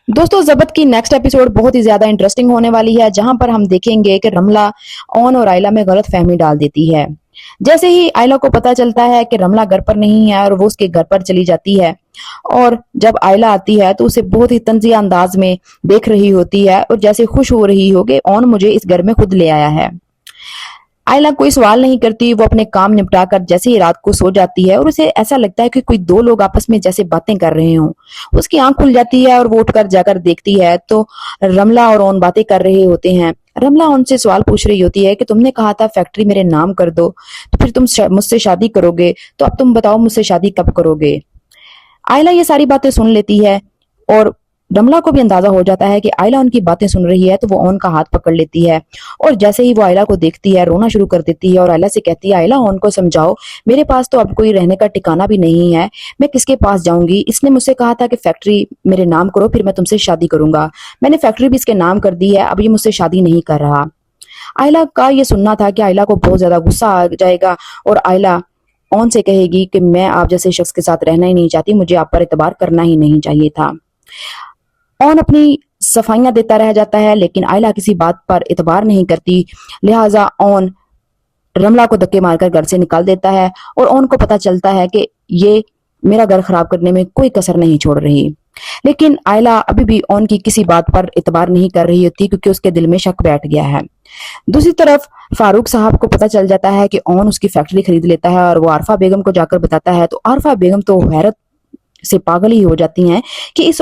दोस्तों ज़बत की next episode बहुत ही ज्यादा इंटरेस्टिंग होने वाली है, जहां पर हम देखेंगे कि रमला ऑन और आयला में गलत फहमी डाल देती है। जैसे ही आयला को पता चलता है कि रमला घर पर नहीं है और वो उसके घर पर चली जाती है, और जब आयला आती है तो उसे बहुत ही तंजिया अंदाज में देख रही होती है और जैसे खुश हो रही हो कि ऑन मुझे इस घर में खुद ले आया है। आयला कोई सवाल नहीं करती, वो अपने काम निपटा कर जैसे ही रात को सो जाती है और उसे ऐसा लगता है कि कोई दो लोग आपस में जैसे बातें कर रहे हों। उसकी आंख खुल जाती है और वो उठकर जाकर देखती है तो रमला और ओन बातें कर रहे होते हैं। रमला उनसे सवाल पूछ रही होती है कि तुमने कहा था फैक्ट्री मेरे नाम कर दो, तो फिर तुम मुझसे शादी करोगे, तो अब तुम बताओ मुझसे शादी कब करोगे। आयला ये सारी बातें सुन लेती है और रमला को भी अंदाजा हो जाता है कि आयला उनकी बातें सुन रही है, तो वो ओन का हाथ पकड़ लेती है और जैसे ही वो आयला को देखती है रोना शुरू कर देती है और आयला से कहती है आयला ओन को समझाओ, मेरे पास तो अब कोई रहने का ठिकाना भी नहीं है, मैं किसके पास जाऊंगी। इसने मुझसे कहा था कि फैक्ट्री मेरे नाम करो फिर मैं तुमसे शादी करूंगा, मैंने फैक्ट्री भी इसके नाम कर दी है, अब ये मुझसे शादी नहीं कर रहा। आयला का ये सुनना था कि आयला को बहुत ज्यादा गुस्सा आ जाएगा और आयला ओन से कहेगी कि मैं आप जैसे शख्स के साथ रहना ही नहीं चाहती, मुझे आप पर एतबार करना ही नहीं चाहिए था। ओन अपनी सफाइयां देता रह जाता है लेकिन आयला किसी बात पर एतबार नहीं करती, लिहाजा ओन रमला को धक्के मारकर घर से निकाल देता है और ओन को पता चलता है कि ये मेरा घर खराब करने में कोई कसर नहीं छोड़ रही। लेकिन आयला अभी भी ओन की किसी बात पर एतबार नहीं कर रही होती क्योंकि उसके दिल में शक बैठ गया है। दूसरी तरफ फारूक साहब को पता चल जाता है कि ओन उसकी फैक्ट्री खरीद लेता है और वो आरफा बेगम को जाकर बताता है, तो आरफा बेगम तो हैरत से पागल ही हो जाती हैं कि इस